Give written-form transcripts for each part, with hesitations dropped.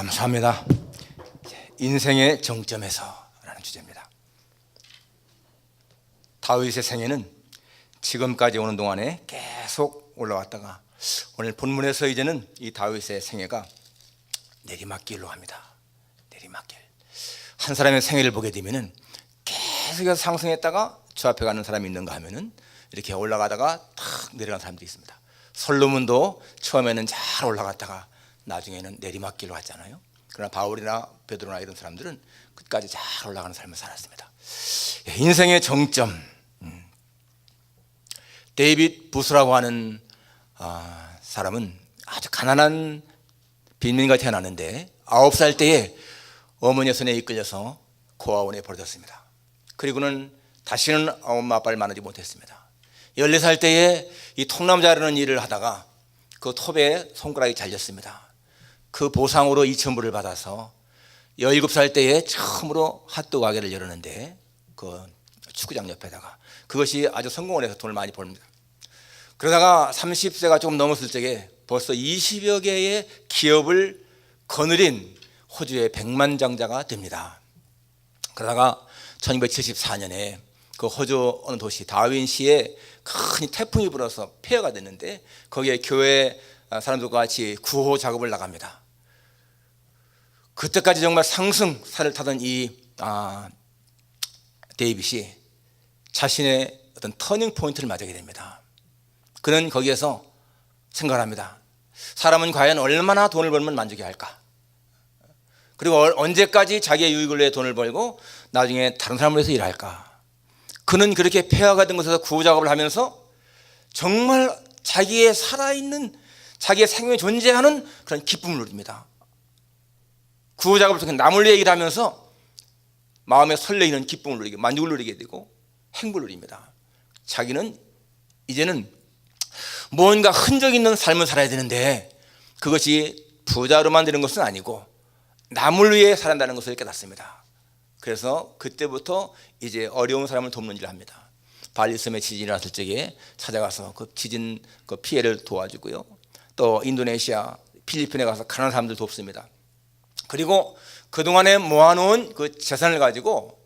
감사합니다. 인생의 정점에서라는 주제입니다. 다윗의 생애는 지금까지 오는 동안에 계속 올라왔다가 오늘 본문에서 이제는 이 다윗의 생애가 내리막길로 합니다. 내리막길. 한 사람의 생애를 보게 되면은 계속해서 상승했다가 저 앞에 가는 사람이 있는가 하면은 이렇게 올라가다가 탁 내려가는 사람들이 있습니다. 솔로몬도 처음에는 잘 올라갔다가 나중에는 내리막길로 갔잖아요. 그러나 바울이나 베드로나 이런 사람들은 끝까지 잘 올라가는 삶을 살았습니다. 인생의 정점. 데이빗 부스라고 하는 사람은 아주 가난한 빈민가 태어났는데 9살 때에 어머니의 손에 이끌려서 고아원에 버려졌습니다. 그리고는 다시는 엄마 아빠를 만나지 못했습니다. 14살 때에 이 통나무 자르는 일을 하다가 그 톱에 손가락이 잘렸습니다. 그 보상으로 2,000불을 받아서 17살 때에 처음으로 핫도그 가게를 열었는데 그 축구장 옆에다가 그것이 아주 성공을 해서 돈을 많이 벌습니다. 그러다가 30세가 조금 넘었을 적에 벌써 20여 개의 기업을 거느린 호주의 백만장자가 됩니다. 그러다가 1974년에 그 호주 어느 도시 다윈시에 큰 태풍이 불어서 폐허가 됐는데 거기에 교회 사람들과 같이 구호 작업을 나갑니다. 그때까지 정말 상승사를 타던 이 데이빗이 자신의 어떤 터닝 포인트를 맞게 됩니다. 그는 거기에서 생각을 합니다. 사람은 과연 얼마나 돈을 벌면 만족해 할까? 그리고 언제까지 자기의 유익을 위해 돈을 벌고 나중에 다른 사람을 위해서 일할까? 그는 그렇게 폐허가 된 곳에서 구호 작업을 하면서 정말 자기의 살아있는 자기의 생명이 존재하는 그런 기쁨을 누립니다. 구호 작업을 통해 남을 위해 일하면서 마음에 설레이는 기쁨을 누리게, 만족을 누리게 되고 행복을 누립니다. 자기는 이제는 뭔가 흔적 있는 삶을 살아야 되는데 그것이 부자로만 되는 것은 아니고 남을 위해 살아간다는 것을 깨닫습니다. 그래서 그때부터 이제 어려운 사람을 돕는 일을 합니다. 발리섬에 지진이 났을 적에 찾아가서 그 지진 그 피해를 도와주고요. 또 인도네시아, 필리핀에 가서 가난한 사람들 돕습니다. 그리고 그동안에 모아놓은 그 재산을 가지고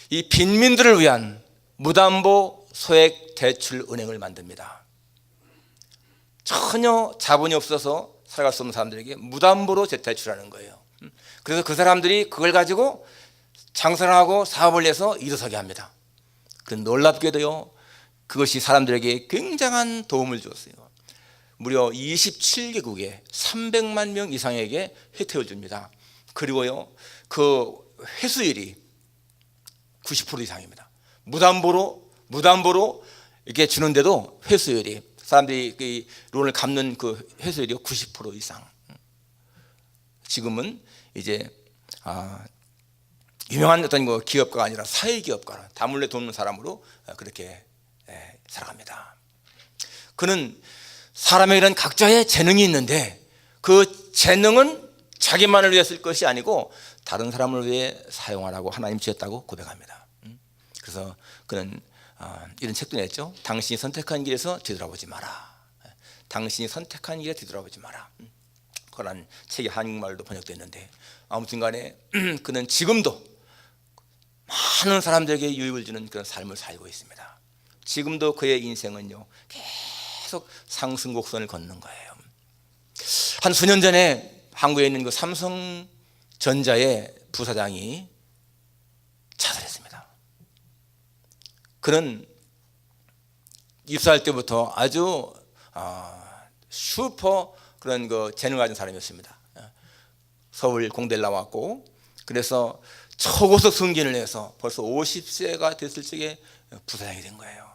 이 빈민들을 위한 무담보 소액 대출 은행을 만듭니다. 전혀 자본이 없어서 살아갈 수 없는 사람들에게 무담보로 대출하는 거예요. 그래서 그 사람들이 그걸 가지고 장사를 하고 사업을 해서 일어서게 합니다. 그 놀랍게도요, 그것이 사람들에게 굉장한 도움을 주었어요. 무려 27개국에 300만 명 이상에게 혜택을 줍니다. 그리고요, 그 회수율이 90% 이상입니다. 무담보로 이렇게 주는데도 회수율이 사람들이 그 론을 갚는 그 회수율이 90% 이상. 지금은 이제 유명한 어떤 그 기업가가 아니라 사회기업가, 다물쇠 돕는 사람으로 그렇게 살아갑니다. 그는 사람에게 이런 각자의 재능이 있는데 그 재능은 자기만을 위해 쓸 것이 아니고 다른 사람을 위해 사용하라고 하나님 주셨다고 고백합니다. 그래서 그는 이런 책도 냈죠. 당신이 선택한 길에서 뒤돌아보지 마라. 당신이 선택한 길에 뒤돌아보지 마라. 그런 책이 한국말로 번역됐는데 아무튼 간에 그는 지금도 많은 사람들에게 유익을 주는 그런 삶을 살고 있습니다. 지금도 그의 인생은요 계속 상승 곡선을 걷는 거예요. 한 수년 전에 한국에 있는 그 삼성전자의 부사장이 자살했습니다. 그는 입사할 때부터 아주 슈퍼 그런 그 재능 가진 사람이었습니다. 서울 공대를 나왔고 그래서 초고속 승진을 해서 벌써 50세가 됐을 적에 부사장이 된 거예요.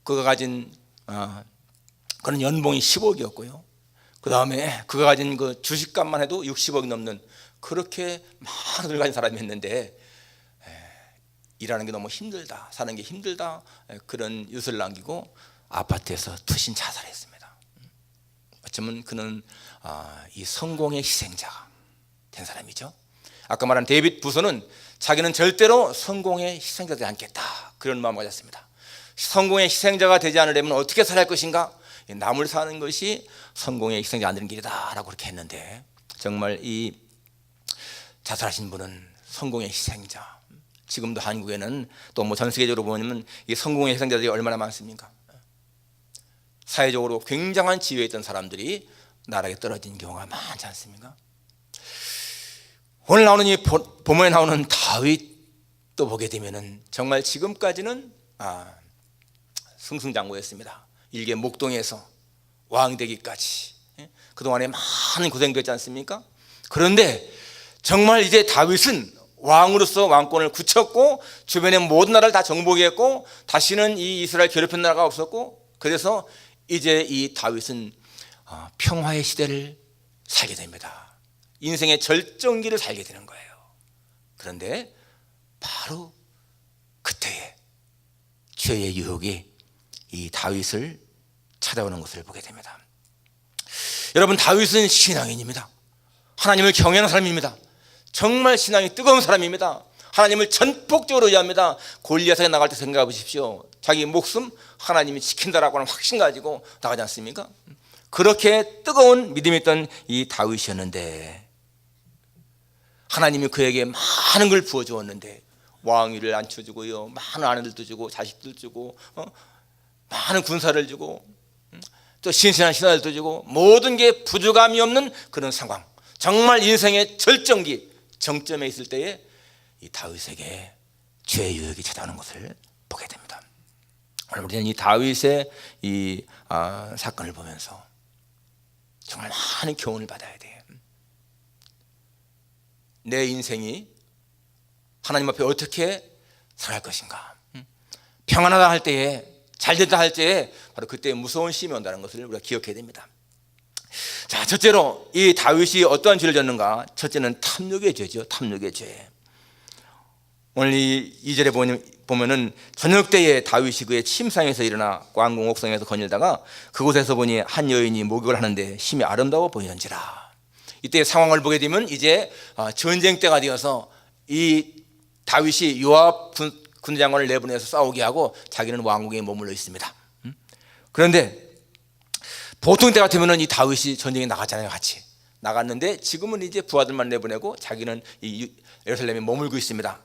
그가 가진 그런 연봉이 10억이었고요. 그 다음에 그가 가진 그 주식값만 해도 60억이 넘는 그렇게 많은 돈을 가진 사람이었는데 일하는 게 너무 힘들다, 사는 게 힘들다, 그런 유서를 남기고 아파트에서 투신 자살했습니다. 어쩌면 그는 이 성공의 희생자가 된 사람이죠. 아까 말한 데이빗 부서는 자기는 절대로 성공의 희생자가 되지 않겠다, 그런 마음을 가졌습니다. 성공의 희생자가 되지 않으려면 어떻게 살아야 할 것인가? 남을 사는 것이 성공의 희생자 안 되는 길이다 라고 그렇게 했는데 정말 이 자살하신 분은 성공의 희생자. 지금도 한국에는 또 뭐 전 세계적으로 보면 이 성공의 희생자들이 얼마나 많습니까? 사회적으로 굉장한 지위에 있던 사람들이 나락에 떨어진 경우가 많지 않습니까? 오늘 나오는 이 본문에 나오는 다윗도 보게 되면은 정말 지금까지는 승승장구했습니다. 일개 목동에서 왕 되기까지 그동안에 많은 고생도 했지 않습니까? 그런데 정말 이제 다윗은 왕으로서 왕권을 굳혔고 주변의 모든 나라를 다 정복했고 다시는 이 이스라엘 괴롭힌 나라가 없었고, 그래서 이제 이 다윗은 평화의 시대를 살게 됩니다. 인생의 절정기를 살게 되는 거예요. 그런데 바로 그때에 죄의 유혹이 이 다윗을 찾아오는 것을 보게 됩니다. 여러분, 다윗은 신앙인입니다. 하나님을 경외하는 사람입니다. 정말 신앙이 뜨거운 사람입니다. 하나님을 전폭적으로 의합니다. 골리앗에게 나갈 때 생각해 보십시오. 자기 목숨 하나님이 지킨다라고 하는 확신 가지고 나가지 않습니까? 그렇게 뜨거운 믿음이 있던 이 다윗이었는데 하나님이 그에게 많은 걸 부어주었는데 왕위를 앉혀주고요, 많은 아내들도 주고 자식들 주고 많은 군사를 주고 또 신실한 신하들도 주고 모든 게 부족함이 없는 그런 상황, 정말 인생의 절정기 정점에 있을 때에 이 다윗에게 죄의 유혹이 찾아오는 것을 보게 됩니다. 오늘 우리는 이 다윗의 이 사건을 보면서 정말 많은 교훈을 받아야 돼요. 내 인생이 하나님 앞에 어떻게 살아갈 것인가. 평안하다 할 때에, 잘됐다 할 때에 바로 그때 무서운 시험이 온다는 것을 우리가 기억해야 됩니다. 자, 첫째로 이 다윗이 어떠한 죄를 졌는가? 첫째는 탐욕의 죄죠. 탐욕의 죄. 오늘 이 2절에 보면은 저녁 때에 다윗이 그의 침상에서 일어나 왕궁 옥상에서 거닐다가 그곳에서 보니 한 여인이 목욕을 하는데 심히 아름다워 보이는지라. 이때 상황을 보게 되면 이제 전쟁 때가 되어서 이 다윗이 요압 군대장관을 내보내서 싸우게 하고 자기는 왕궁에 머물러 있습니다. 그런데 보통 때 같으면 이 다윗이 전쟁에 나갔잖아요. 같이 나갔는데 지금은 이제 부하들만 내보내고 자기는 이 예루살렘에 머물고 있습니다.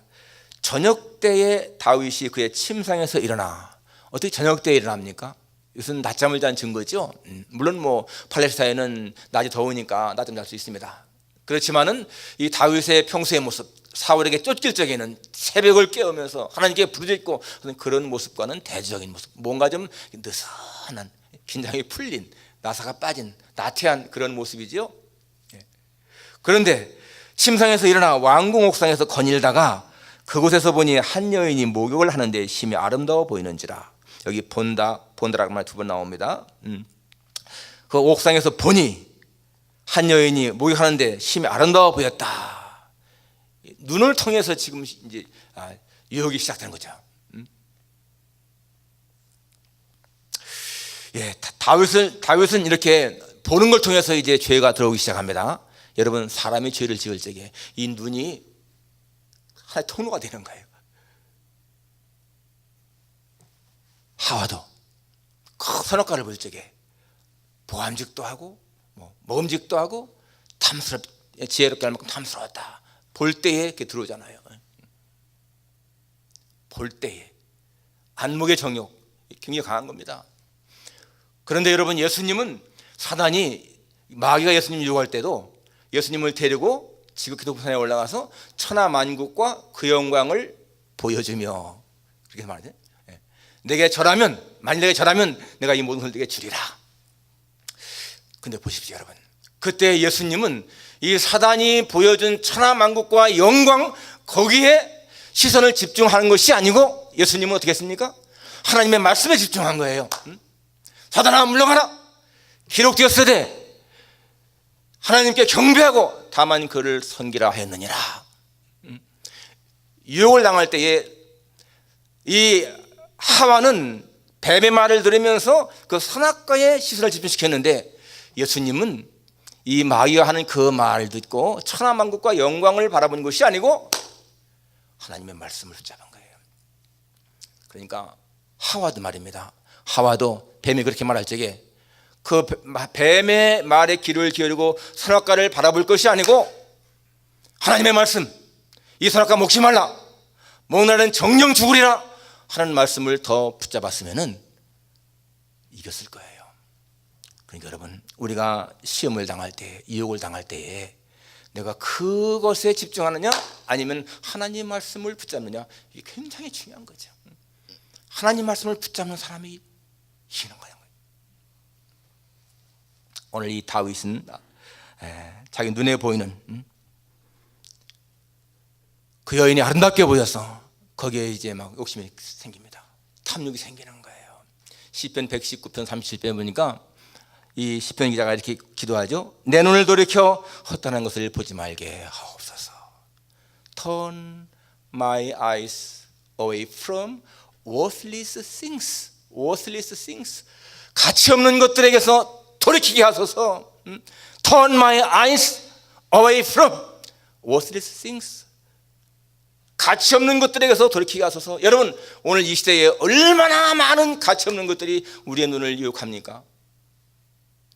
저녁 때에 다윗이 그의 침상에서 일어나. 어떻게 저녁 때에 일어납니까? 이것은 낮잠을 잔 증거죠. 물론 뭐 팔레스타인은 낮이 더우니까 낮잠 잘 수 있습니다. 그렇지만은 이 다윗의 평소의 모습, 사울에게 쫓길 적에는 새벽을 깨우면서 하나님께 부르짖고 그런 모습과는 대조적인 모습, 뭔가 좀 느슨한, 긴장이 풀린, 나사가 빠진, 나태한 그런 모습이죠. 그런데 침상에서 일어나 왕궁 옥상에서 거닐다가 그곳에서 보니 한 여인이 목욕을 하는데 심히 아름다워 보이는지라. 여기 본다라고 말 2번 나옵니다. 그 옥상에서 보니 한 여인이 목욕하는데 심히 아름다워 보였다. 눈을 통해서 지금 이제 유혹이 시작되는 거죠. 예, 다윗은 이렇게 보는 걸 통해서 이제 죄가 들어오기 시작합니다. 여러분, 사람이 죄를 지을 적에 이 눈이 하나의 통로가 되는 거예요. 하와도 그 선악과를 볼 적에 보암직도 하고 먹음직도 하고 지혜롭게 할 만큼 탐스러웠다. 볼 때에 이렇게 들어오잖아요. 볼 때에 안목의 정욕 굉장히 강한 겁니다. 그런데 여러분, 예수님은 사단이 마귀가 예수님 유혹할 때도 예수님을 데리고 지극히 높은 산에 올라가서 천하 만국과 그 영광을 보여주며 그렇게 말하죠. 만일 내게 절하면 내가 이 모든 것을 내게 주리라. 근데 보십시오, 여러분. 그때 예수님은 이 사단이 보여준 천하 만국과 영광, 거기에 시선을 집중하는 것이 아니고 예수님은 어떻게 했습니까? 하나님의 말씀에 집중한 거예요. 사단아 물러가라. 기록되었으되 하나님께 경배하고 다만 그를 섬기라 하였느니라. 유혹을 당할 때에 이 하와는 뱀의 말을 들으면서 그 선악과에 시선을 집중시켰는데 예수님은 이 마귀가 하는 그 말을 듣고 천하만국과 영광을 바라본 것이 아니고 하나님의 말씀을 붙잡은 거예요. 그러니까 하와도 말입니다. 하와도 뱀이 그렇게 말할 적에 그 뱀의 말에 귀를 기울이고 선악과를 바라볼 것이 아니고 하나님의 말씀, 이 선악과 먹지 말라, 먹나는 정령 죽으리라 하는 말씀을 더 붙잡았으면 이겼을 거예요. 그러니까 여러분, 우리가 시험을 당할 때, 유혹을 당할 때에 내가 그것에 집중하느냐 아니면 하나님 말씀을 붙잡느냐, 이게 굉장히 중요한 거죠. 하나님 말씀을 붙잡는 사람이 이기는 거예요. 오늘 이 다윗은 자기 눈에 보이는 그 여인이 아름답게 보여서 거기에 이제 막 욕심이 생깁니다. 탐욕이 생기는 거예요. 시편 119편 37편 보니까 이 시편 기자가 이렇게 기도하죠. 내 눈을 돌이켜 헛다른 것을 보지 말게 하옵소서. Turn my eyes away from worthless things. worthless things. 가치 없는 것들에게서 돌이키게 하소서. Turn my eyes away from worthless things. 가치 없는 것들에게서 돌이키게 하소서. 여러분, 오늘 이 시대에 얼마나 많은 가치 없는 것들이 우리의 눈을 유혹합니까?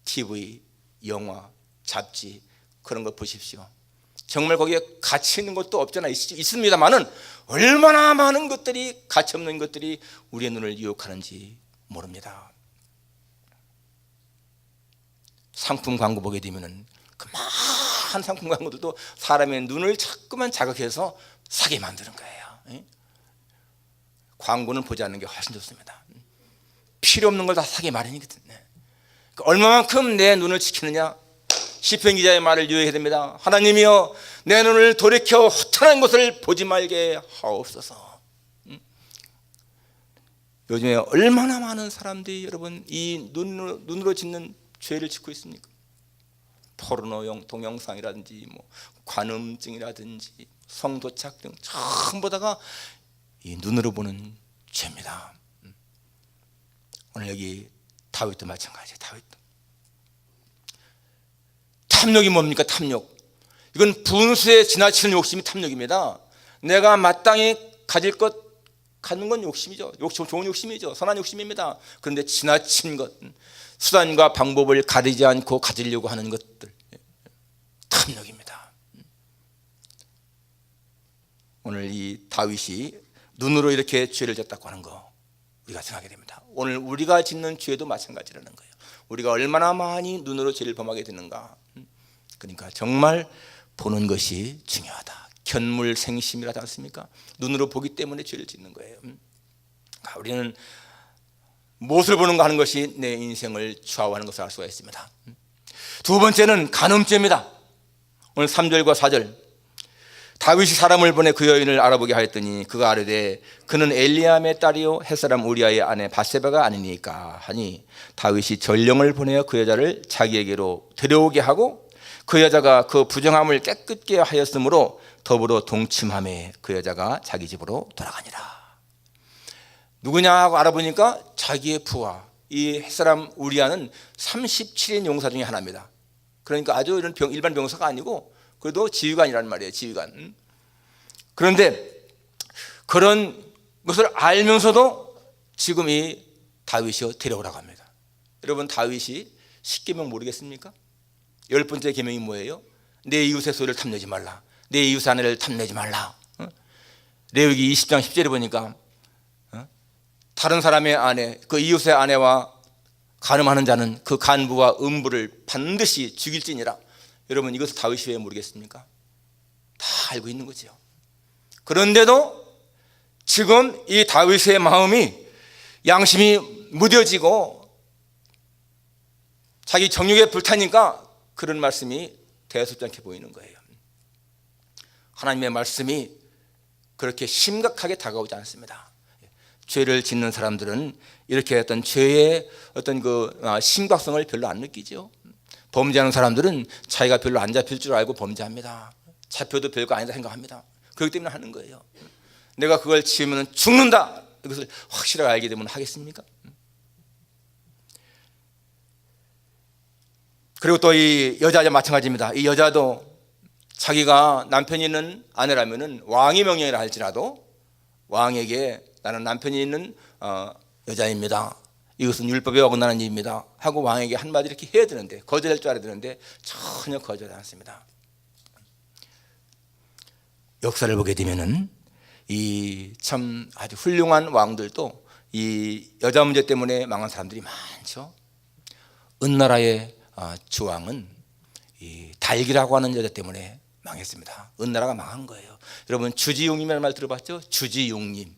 TV, 영화, 잡지, 그런 거 보십시오. 정말 거기에 가치 있는 것도 없잖아. 있습니다만은 얼마나 많은 것들이, 가치 없는 것들이 우리의 눈을 유혹하는지 모릅니다. 상품 광고 보게 되면은 그만 상품 광고들도 사람의 눈을 자꾸만 자극해서 사게 만드는 거예요. 광고는 보지 않는 게 훨씬 좋습니다. 필요 없는 걸 다 사게 마련이거든요. 얼마만큼 내 눈을 지키느냐. 시편 기자의 말을 유의해야 됩니다. 하나님이여, 내 눈을 돌이켜 허탄한 것을 보지 말게 하옵소서. 요즘에 얼마나 많은 사람들이 여러분 이 눈으로 짓는 죄를 짓고 있습니까? 포르노 동영상이라든지 뭐 관음증이라든지 성도착 등 전부 다가 이 눈으로 보는 죄입니다. 오늘 여기 다윗도 마찬가지예요. 다윗도 탐욕이 뭡니까? 탐욕. 이건 분수에 지나치는 욕심이 탐욕입니다. 내가 마땅히 가질 것 갖는 건 욕심이죠. 좋은 욕심이죠. 선한 욕심입니다. 그런데 지나친 것, 수단과 방법을 가리지 않고 가지려고 하는 것들, 탐욕입니다. 오늘 이 다윗이 눈으로 이렇게 죄를 졌다고 하는 거 우리가 생각하게 됩니다. 오늘 우리가 짓는 죄도 마찬가지라는 거예요. 우리가 얼마나 많이 눈으로 죄를 범하게 되는가. 그러니까 정말 보는 것이 중요하다. 견물생심이라지 않습니까? 눈으로 보기 때문에 죄를 짓는 거예요. 그러니까 우리는 무엇을 보는가 하는 것이 내 인생을 좌우하는 것을 알 수가 있습니다. 두 번째는 간음죄입니다. 오늘 3절과 4절, 다윗이 사람을 보내 그 여인을 알아보게 하였더니 그가 아뢰되 그는 엘리암의 딸이요 햇사람 우리아의 아내 바세바가 아니니까 하니, 다윗이 전령을 보내어 그 여자를 자기에게로 데려오게 하고 그 여자가 그 부정함을 깨끗게 하였으므로 더불어 동침함에 그 여자가 자기 집으로 돌아가니라. 누구냐 하고 알아보니까 자기의 부하, 이 햇사람 우리아는 37인 용사 중에 하나입니다. 그러니까 아주 이런 일반 병사가 아니고 그래도 지휘관이란 말이에요. 지휘관. 그런데 그런 것을 알면서도 지금 이 다윗이 데려오라고 합니다. 여러분, 다윗이 10계명 모르겠습니까? 10번째 계명이 뭐예요? 내 이웃의 소유를 탐내지 말라. 내 이웃의 아내를 탐내지 말라. 레위기 20장 10절에 보니까 다른 사람의 아내, 그 이웃의 아내와 간음하는 자는 그 간부와 음부를 반드시 죽일지니라. 여러분, 이것을 다윗이 왜 모르겠습니까? 다 알고 있는 거죠. 그런데도 지금 이 다윗의 마음이, 양심이 무뎌지고 자기 정욕에 불타니까 그런 말씀이 대수롭지 않게 보이는 거예요. 하나님의 말씀이 그렇게 심각하게 다가오지 않습니다. 죄를 짓는 사람들은 이렇게 어떤 죄의 어떤 그 심각성을 별로 안 느끼죠. 범죄하는 사람들은 자기가 별로 안 잡힐 줄 알고 범죄합니다. 잡혀도 별거 아니다 생각합니다. 그렇기 때문에 하는 거예요. 내가 그걸 지으면 죽는다, 이것을 확실하게 알게 되면 하겠습니까? 그리고 또 이 여자도 마찬가지입니다. 이 여자도 자기가 남편이 있는 아내라면은 왕의 명령이라 할지라도 왕에게 나는 남편이 있는 여자입니다, 이것은 율법에 어긋나는 일입니다 하고 왕에게 한마디 이렇게 해야 되는데, 거절할 줄 알아야 되는데 전혀 거절하지 않습니다. 역사를 보게 되면은 이 참 아주 훌륭한 왕들도 이 여자 문제 때문에 망한 사람들이 많죠. 은나라의 주왕은 이 달기라고 하는 여자 때문에 망했습니다. 은나라가 망한 거예요. 여러분 주지용님이라는 말 들어봤죠? 주지용님.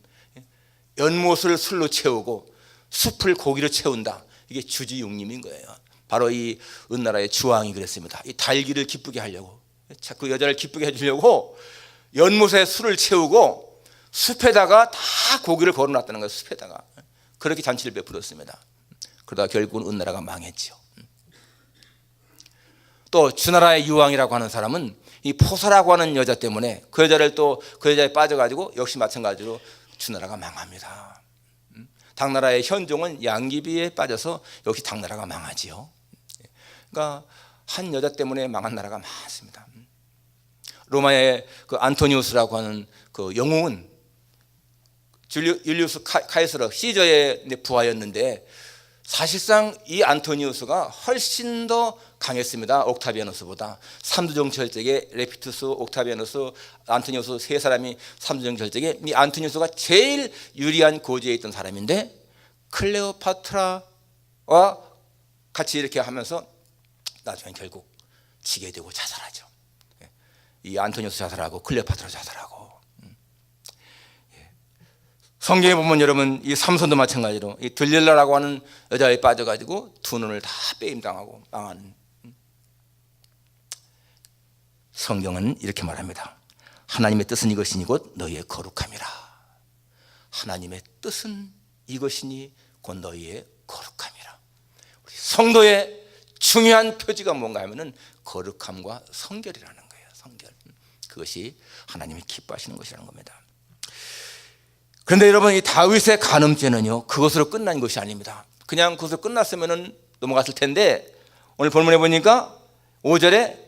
연못을 술로 채우고 숲을 고기로 채운다. 이게 주지용님인 거예요. 바로 이 은나라의 주왕이 그랬습니다. 이 달기를 기쁘게 하려고, 자꾸 여자를 기쁘게 해주려고 연못에 술을 채우고 숲에다가 다 고기를 걸어놨다는 거예요. 숲에다가 그렇게 잔치를 베풀었습니다. 그러다가 결국은 은나라가 망했죠. 또 주나라의 유왕이라고 하는 사람은 이 포사라고 하는 여자 때문에 그 여자를 또 그 여자에 빠져가지고 역시 마찬가지로 주나라가 망합니다. 당나라의 현종은 양귀비에 빠져서 역시 당나라가 망하지요. 그러니까 한 여자 때문에 망한 나라가 많습니다. 로마의 그 안토니우스라고 하는 그 영웅은 율리우스 카이서르 시저의 부하였는데 사실상 이 안토니우스가 훨씬 더 강했습니다. 옥타비아누스보다. 삼두정 절정에 레피투스, 옥타비아누스, 안토니우스 세 사람이 삼두정 절정에 이 안토니우스가 제일 유리한 고지에 있던 사람인데 클레오파트라와 같이 이렇게 하면서 나중에 결국 지게 되고 자살하죠. 이 안토니우스 자살하고 클레오파트라 자살하고. 성경에 보면 여러분 이 삼손도 마찬가지로 이 들릴라라고 하는 여자에 빠져가지고 두 눈을 다 빼임당하고 망하는. 성경은 이렇게 말합니다. 하나님의 뜻은 이것이니 곧 너희의 거룩함이라. 하나님의 뜻은 이것이니 곧 너희의 거룩함이라. 우리 성도의 중요한 표지가 뭔가 하면은 거룩함과 성결이라는 거예요. 성결. 그것이 하나님이 기뻐하시는 것이라는 겁니다. 그런데 여러분 이 다윗의 간음죄는요 그것으로 끝난 것이 아닙니다. 그냥 그것으로 끝났으면 넘어갔을 텐데 오늘 본문에 보니까 5절에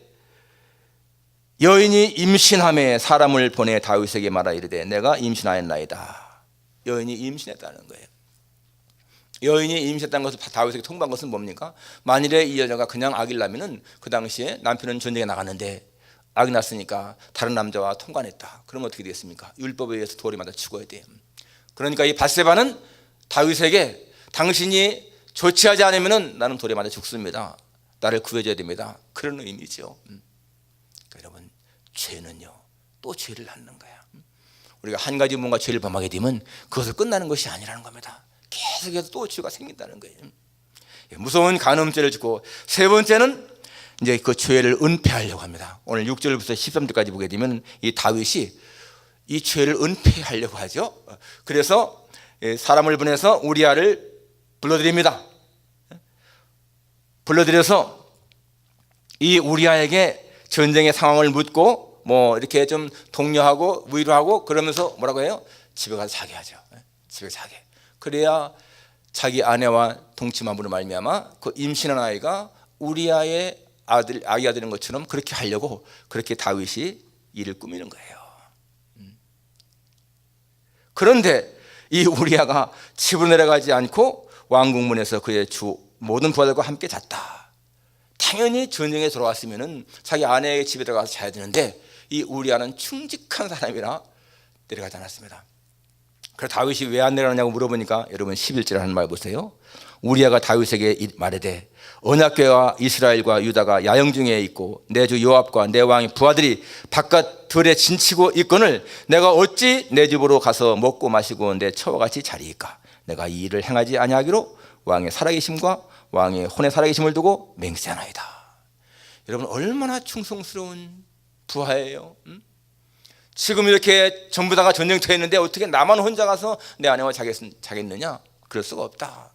여인이 임신함에 사람을 보내 다윗에게 말하 이르되 내가 임신하였나이다. 여인이 임신했다는 거예요. 여인이 임신했다는 것을 다윗에게 통보한 것은 뭡니까? 만일에 이 여자가 그냥 아기를 낳으면 그 당시에 남편은 전쟁에 나갔는데 아기 낳았으니까 다른 남자와 통관했다. 그러면 어떻게 되겠습니까? 율법에 의해서 돌이 맞아 죽어야 돼요. 그러니까 이 밧세바는 다윗에게 당신이 조치하지 않으면 나는 돌에 맞아 죽습니다. 나를 구해줘야 됩니다. 그런 의미죠. 그러니까 여러분 죄는요 또 죄를 낳는 거야. 우리가 한 가지 뭔가 죄를 범하게 되면 그것을 끝나는 것이 아니라는 겁니다. 계속해서 또 죄가 생긴다는 거예요. 무서운 간음죄를 짓고 세 번째는 이제 그 죄를 은폐하려고 합니다. 오늘 6절부터 13절까지 보게 되면 이 다윗이 이 죄를 은폐하려고 하죠. 그래서 사람을 보내서 우리아를 불러들입니다. 불러들여서 이 우리아에게 전쟁의 상황을 묻고 뭐 이렇게 좀 독려하고 위로하고 그러면서 뭐라고 해요? 집에 가서 자게 하죠. 집에 자게. 그래야 자기 아내와 동침함으로 말미암아 그 임신한 아이가 우리아의 아기가 되는 것처럼 그렇게 하려고 그렇게 다윗이 일을 꾸미는 거예요. 그런데 이 우리아가 집으로 내려가지 않고 왕궁문에서 그의 주 모든 부하들과 함께 잤다. 당연히 전쟁에 들어왔으면 자기 아내의 집에 들어가서 자야 되는데 이 우리아는 충직한 사람이라 내려가지 않았습니다. 그래서 다윗이 왜 안 내려가냐고 물어보니까 여러분 11절에 하는 말 보세요. 우리아가 다윗에게 말하되 언약궤와 이스라엘과 유다가 야영 중에 있고 내 주 요압과 내 왕의 부하들이 바깥 들에 진치고 있거늘 내가 어찌 내 집으로 가서 먹고 마시고 내 처와 같이 자리이까. 내가 이 일을 행하지 아니하기로 왕의 살아계심과 왕의 혼의 살아계심을 두고 맹세하나이다. 여러분 얼마나 충성스러운 부하예요. 지금 이렇게 전부 다가 전쟁터에 있는데 어떻게 나만 혼자 가서 내 아내와 자겠느냐? 그럴 수가 없다.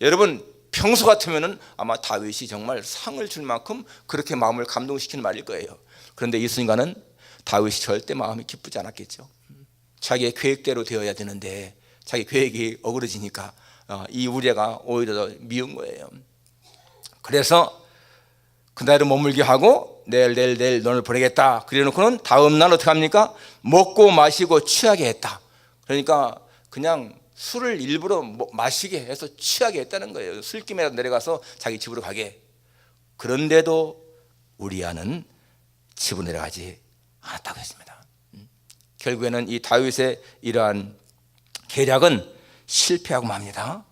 여러분 평소 같으면 아마 다윗이 정말 상을 줄 만큼 그렇게 마음을 감동시키는 말일 거예요. 그런데 이 순간은 다윗이 절대 마음이 기쁘지 않았겠죠. 자기의 계획대로 되어야 되는데 자기 계획이 어그러지니까 이 우리아가 오히려 더 미운 거예요. 그래서 그날은 머물게 하고 내일 너를 보내겠다 그래놓고는 다음 날 어떻게 합니까? 먹고 마시고 취하게 했다. 그러니까 그냥 술을 일부러 마시게 해서 취하게 했다는 거예요. 술김에라도 내려가서 자기 집으로 가게. 그런데도 우리아는 집으로 내려가지 않았다고 했습니다. 결국에는 이 다윗의 이러한 계략은 실패하고 맙니다.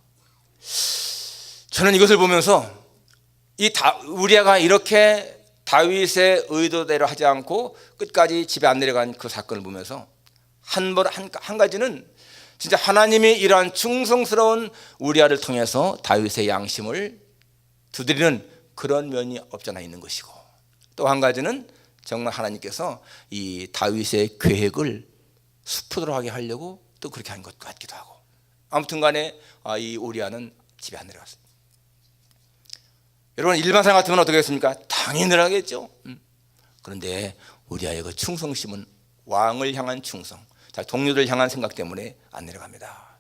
저는 이것을 보면서 우리아가 이렇게 다윗의 의도대로 하지 않고 끝까지 집에 안 내려간 그 사건을 보면서 한 가지는 진짜 하나님이 이러한 충성스러운 우리아를 통해서 다윗의 양심을 두드리는 그런 면이 없잖아 있는 것이고, 또 한 가지는 정말 하나님께서 이 다윗의 계획을 수포도록 하게 하려고 또 그렇게 한 것 같기도 하고, 아무튼 간에 이 우리아는 집에 안 내려갔어요. 여러분, 일반 사람 같으면 어떻게 했습니까? 당연히 내려가겠죠. 그런데 우리아의 그 충성심은 왕을 향한 충성, 동료들 향한 생각 때문에 안 내려갑니다.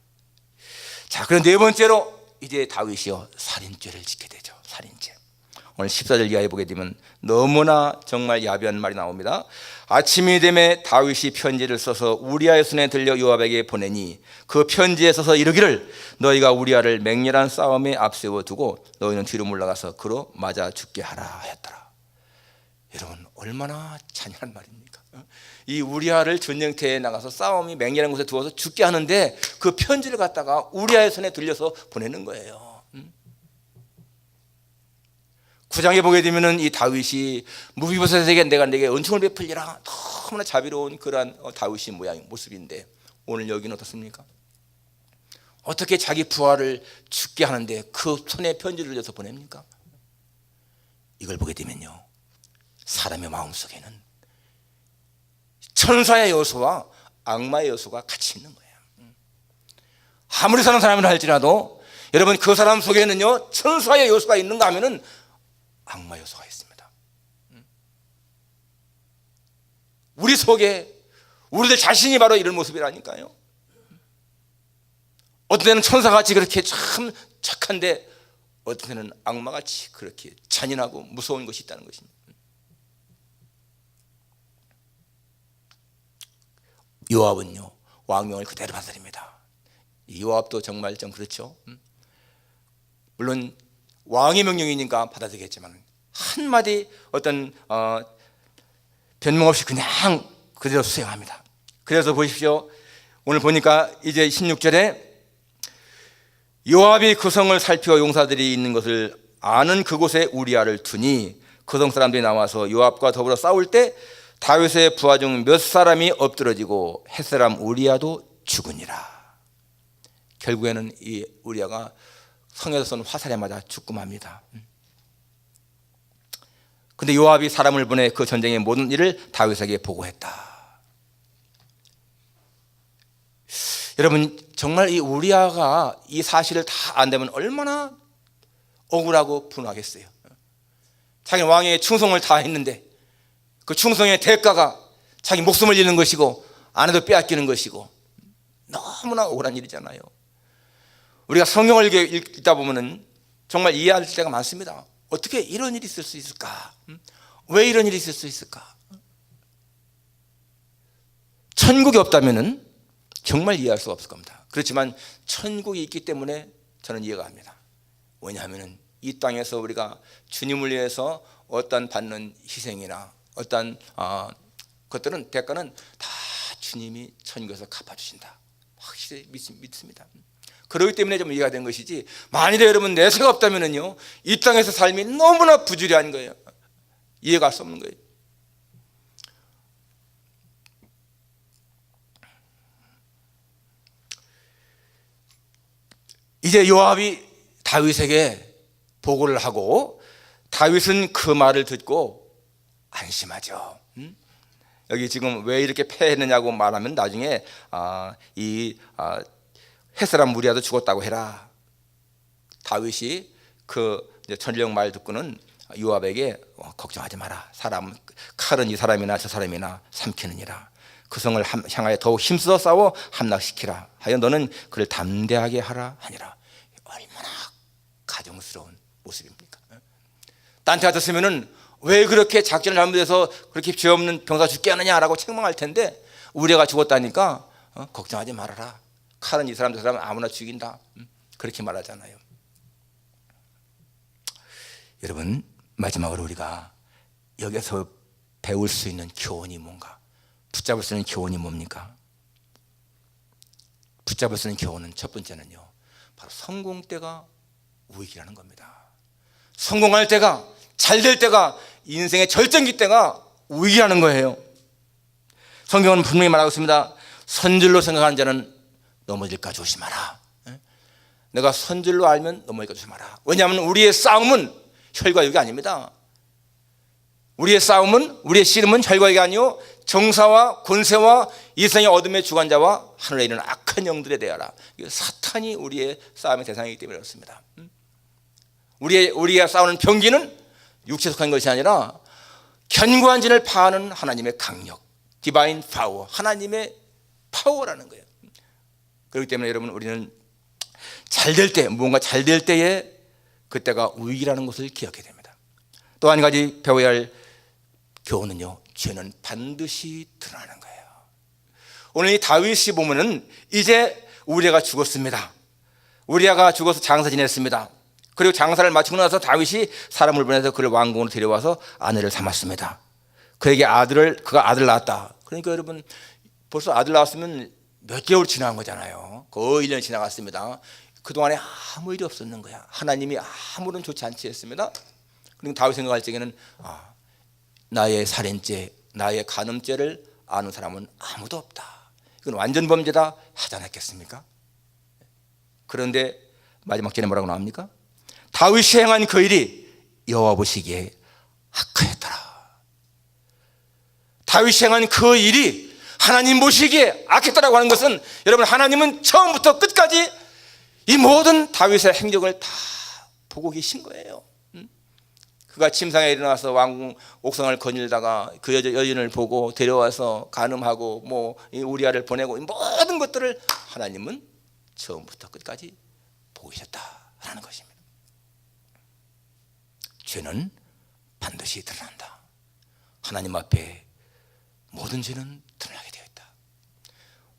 자, 그럼 네 번째로 이제 다윗이요 살인죄를 짓게 되죠. 살인죄. 오늘 14절 이하에 보게 되면 너무나 정말 야비한 말이 나옵니다. 아침이 되매 다윗이 편지를 써서 우리아의 손에 들려 요압에게 보내니 그 편지에 써서 이르기를 너희가 우리아를 맹렬한 싸움에 앞세워 두고 너희는 뒤로 물러가서 그로 맞아 죽게 하라 하였더라. 여러분, 얼마나 잔인한 말입니까? 이 우리아를 전쟁터에 나가서 싸움이 맹렬한 곳에 두어서 죽게 하는데 그 편지를 갖다가 우리아의 손에 들려서 보내는 거예요. 9장에 보게 되면은 이 다윗이 무비보셋에게 내가 내게 은총을 베풀리라, 너무나 자비로운 그러한 다윗의 모습인데, 오늘 여기는 어떻습니까? 어떻게 자기 부하를 죽게 하는데 그 손에 편지를 들려서 보냅니까? 이걸 보게 되면요, 사람의 마음속에는 천사의 요소와 악마의 요소가 같이 있는 거예요. 아무리 사는 사람이라 할지라도 여러분, 그 사람 속에는요 천사의 요소가 있는가 하면은 악마 요소가 있습니다. 우리 속에 우리들 자신이 바로 이런 모습이라니까요. 어떤 때는 천사같이 그렇게 참 착한데 어떤 때는 악마같이 그렇게 잔인하고 무서운 것이 있다는 것입니다. 요압은요 왕명을 그대로 받아들입니다. 요압도 정말 좀 그렇죠. 물론 왕의 명령이니까 받아들이겠지만 한마디 어떤 변명 없이 그냥 그대로 수행합니다. 그래서 보십시오, 오늘 보니까 이제 16절에 요압이 그 성을 살피어 용사들이 있는 것을 아는 그곳에 우리아를 두니 그 성 사람들이 나와서 요압과 더불어 싸울 때 다윗의 부하 중 몇 사람이 엎드러지고 햇사람 우리아도 죽으니라. 결국에는 이 우리아가 성에서 쏜 화살에 맞아 죽고 맙니다. 근데 요압이 사람을 보내 그 전쟁의 모든 일을 다윗에게 보고했다. 여러분, 정말 이 우리아가 이 사실을 다 안다면 얼마나 억울하고 분하겠어요. 자기 왕의 충성을 다 했는데 그 충성의 대가가 자기 목숨을 잃는 것이고 아내도 빼앗기는 것이고 너무나 억울한 일이잖아요. 우리가 성경을 읽다 보면은 정말 이해할 때가 많습니다. 어떻게 이런 일이 있을 수 있을까? 왜 이런 일이 있을 수 있을까? 천국이 없다면은 정말 이해할 수 없을 겁니다. 그렇지만 천국이 있기 때문에 저는 이해가 갑니다. 왜냐하면은 이 땅에서 우리가 주님을 위해서 어떤 받는 희생이나 어떤 것들은 대가는 다 주님이 천국에서 갚아주신다. 확실히 믿습니다. 그렇기 때문에 좀 이해가 된 것이지, 만일에 여러분 내세가 없다면요 이 땅에서 삶이 너무나 부주의한 거예요. 이해가 할 수 없는 거예요. 이제 요압이 다윗에게 보고를 하고 다윗은 그 말을 듣고 안심하죠. 여기 지금 왜 이렇게 패했느냐고 말하면 나중에 햇사람 우리아도 죽었다고 해라. 다윗이 그 전령 말 듣고는 요압에게 걱정하지 마라. 사람 칼은 이 사람이나 저 사람이나 삼키느니라. 그 성을 향하여 더욱 힘써 싸워 함락시키라 하여 너는 그를 담대하게 하라 하니라. 얼마나 가정스러운 모습입니까? 딴 데 같았으면은 왜 그렇게 작전을 잘못해서 그렇게 죄 없는 병사 죽게 하느냐라고 책망할 텐데 우리아가 죽었다니까 걱정하지 말아라. 칼은 이 사람 저 사람 아무나 죽인다, 그렇게 말하잖아요. 여러분, 마지막으로 우리가 여기서 배울 수 있는 교훈이 뭔가, 붙잡을 수 있는 교훈이 뭡니까? 붙잡을 수 있는 교훈은 첫 번째는요, 바로 성공 때가 우익이라는 겁니다. 성공할 때가, 잘 될 때가, 인생의 절정기 때가 우익이라는 거예요. 성경은 분명히 말하고 있습니다. 선줄로 생각하는 자는 넘어질까 조심하라. 내가 선줄로 알면 넘어질까 조심하라. 왜냐하면 우리의 싸움은 혈과 육이 아닙니다. 우리의 싸움은, 우리의 씨름은 혈과 육이 아니요 정사와 권세와 이 세상의 어둠의 주관자와 하늘에 있는 악한 영들에 대하라. 사탄이 우리의 싸움의 대상이기 때문에 그렇습니다. 우리가 싸우는 병기는 육체에 속한 것이 아니라 견고한 진을 파하는 하나님의 강력, 디바인 파워, 하나님의 파워라는 거예요. 그렇기 때문에 여러분, 우리는 잘 될 때, 무언가 잘 될 때에 그때가 우익이라는 것을 기억해야 됩니다. 또 한 가지 배워야 할 교훈은요, 죄는 반드시 드러나는 거예요. 오늘 이 다윗이 보면은 이제 우리아가 죽었습니다. 우리아가 죽어서 장사 지냈습니다. 그리고 장사를 마치고 나서 다윗이 사람을 보내서 그를 왕궁으로 데려와서 아내를 삼았습니다. 그가 아들 낳았다. 그러니까 여러분, 벌써 아들 낳았으면 몇 개월 지난 거잖아요. 거의 1년 지나갔습니다. 그동안에 아무 일이 없었는 거야. 하나님이 아무런 좋지 않지 했습니다. 그리고 다윗 생각할 적에는 나의 살인죄, 나의 간음죄를 아는 사람은 아무도 없다. 이건 완전 범죄다 하지 않았겠습니까? 그런데 마지막 절에 뭐라고 나옵니까? 다윗이 행한 그 일이 여호와 보시기에 악하였더라. 다윗이 행한 그 일이 하나님 보시기에 악했다라고 하는 것은, 여러분, 하나님은 처음부터 끝까지 이 모든 다윗의 행적을 다 보고 계신 거예요. 그가 침상에 일어나서 왕궁 옥상을 거닐다가 그 여인을 보고 데려와서 간음하고 우리아를 보내고, 모든 것들을 하나님은 처음부터 끝까지 보고 계셨다라는 것입니다. 죄는 반드시 드러난다. 하나님 앞에 모든 죄는 드러나게 되어 있다.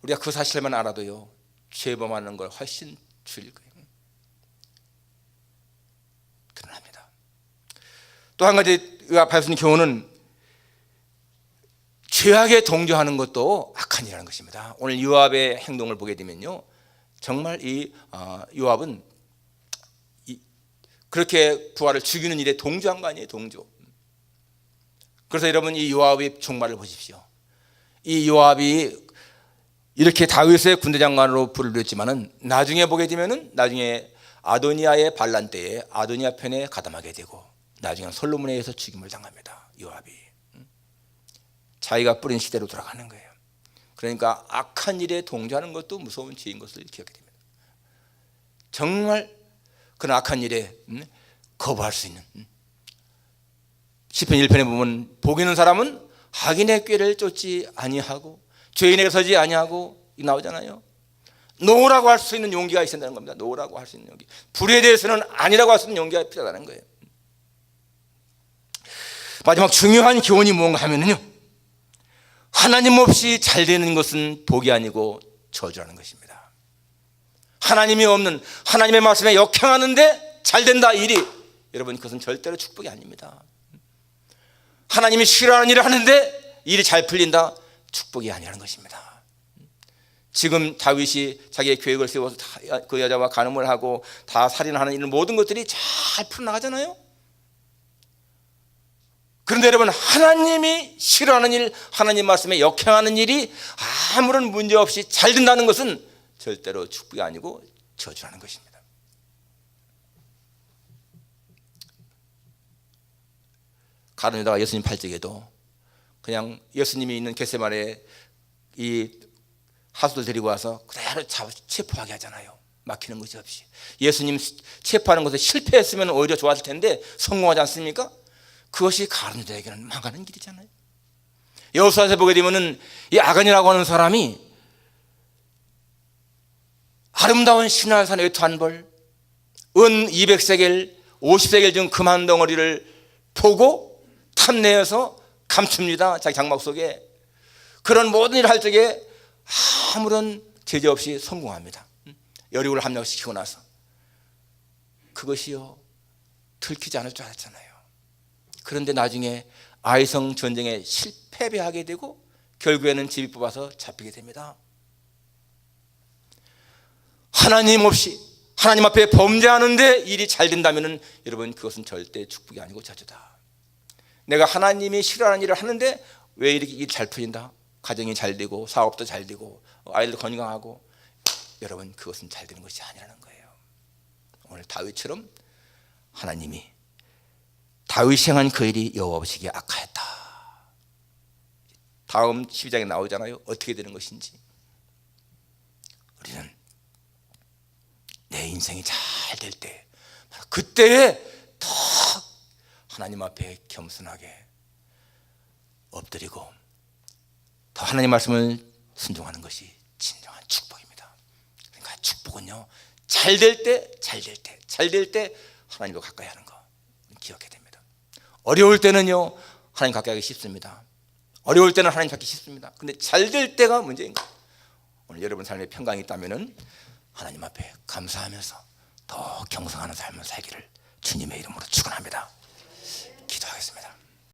우리가 그 사실만 알아도요, 죄범하는 걸 훨씬 줄일 거예요. 드러납니다. 또 한 가지 우리가 배울 수 있는 교훈은, 죄악에 동조하는 것도 악한 일이라는 것입니다. 오늘 요압의 행동을 보게 되면요, 정말 이 요압은 그렇게 부하를 죽이는 일에 동조한 거 아니에요, 동조. 그래서 여러분, 이 요압의 종말을 보십시오. 이 요압이 이렇게 다윗의 군대 장관으로 부르짖지만은 나중에 보게 되면은, 나중에 아도니아의 반란 때에 아도니아 편에 가담하게 되고, 나중에 솔로몬에 의해서 죽임을 당합니다. 요압이 자기가 뿌린 시대로 돌아가는 거예요. 그러니까 악한 일에 동조하는 것도 무서운 죄인 것을 기억해야 됩니다. 정말 그런 악한 일에 거부할 수 있는, 시편 1편에 보면 복이 있는 사람은 악인의 꾀를 쫓지 아니하고 죄인에게 서지 아니하고 나오잖아요. 노라고 할 수 있는 용기가 있어야 된다는 겁니다. 노라고 할 수 있는 용기, 불에 대해서는 아니라고 할 수 있는 용기가 필요하다는 거예요. 마지막 중요한 교훈이 뭔가 하면은요, 하나님 없이 잘 되는 것은 복이 아니고 저주라는 것입니다. 하나님이 없는, 하나님의 말씀에 역행하는데 잘 된다 일이, 여러분, 그것은 절대로 축복이 아닙니다. 하나님이 싫어하는 일을 하는데 일이 잘 풀린다, 축복이 아니라는 것입니다. 지금 다윗이 자기의 계획을 세워서 그 여자와 간음을 하고 다 살인하는 이런 모든 것들이 잘 풀어나가잖아요. 그런데 여러분, 하나님이 싫어하는 일, 하나님 말씀에 역행하는 일이 아무런 문제 없이 잘 된다는 것은 절대로 축복이 아니고 저주라는 것입니다. 가룟 유다가 예수님 팔적에도 그냥 예수님이 있는 겟세마네에 이 하수들 데리고 와서 그대로 체포하게 하잖아요. 막히는 것이 없이. 예수님 체포하는 것에 실패했으면 오히려 좋았을 텐데 성공하지 않습니까? 그것이 가룟 유다에게는 망하는 길이잖아요. 여호수아에서 보게 되면은 이 아간이라고 하는 사람이 아름다운 시날산의 외투한벌, 은 200세겔, 50세겔 중 금 한 덩어리를 보고 탐내어서 감춥니다. 자기 장막 속에. 그런 모든 일을 할 적에 아무런 제재 없이 성공합니다. 여리고를 함락시키고 나서 그것이요 들키지 않을 줄 알았잖아요. 그런데 나중에 아이성 전쟁에 패배하게 되고 결국에는 제비 뽑아서 잡히게 됩니다. 하나님 없이 하나님 앞에 범죄하는데 일이 잘 된다면 여러분 그것은 절대 축복이 아니고 저주다. 내가 하나님이 싫어하는 일을 하는데 왜 이렇게 일이 잘 풀린다? 가정이 잘 되고 사업도 잘 되고 아이들도 건강하고, 여러분 그것은 잘 되는 것이 아니라는 거예요. 오늘 다윗처럼 하나님이 다윗이 행한 그 일이 여호와 보시기에 악하였다. 다음 12장에 나오잖아요. 어떻게 되는 것인지. 우리는 내 인생이 잘 될 때 그때에 더 하나님 앞에 겸손하게 엎드리고 더 하나님 말씀을 순종하는 것이 진정한 축복입니다. 그러니까 축복은요 잘 될 때 하나님과 가까이 하는 거 기억해야 됩니다. 어려울 때는요 하나님 가까이 하기 쉽습니다. 어려울 때는 하나님 찾기 쉽습니다. 근데 잘 될 때가 문제인 거예요. 오늘 여러분 삶에 평강이 있다면 하나님 앞에 감사하면서 더 경성하는 삶을 살기를 주님의 이름으로 축원합니다.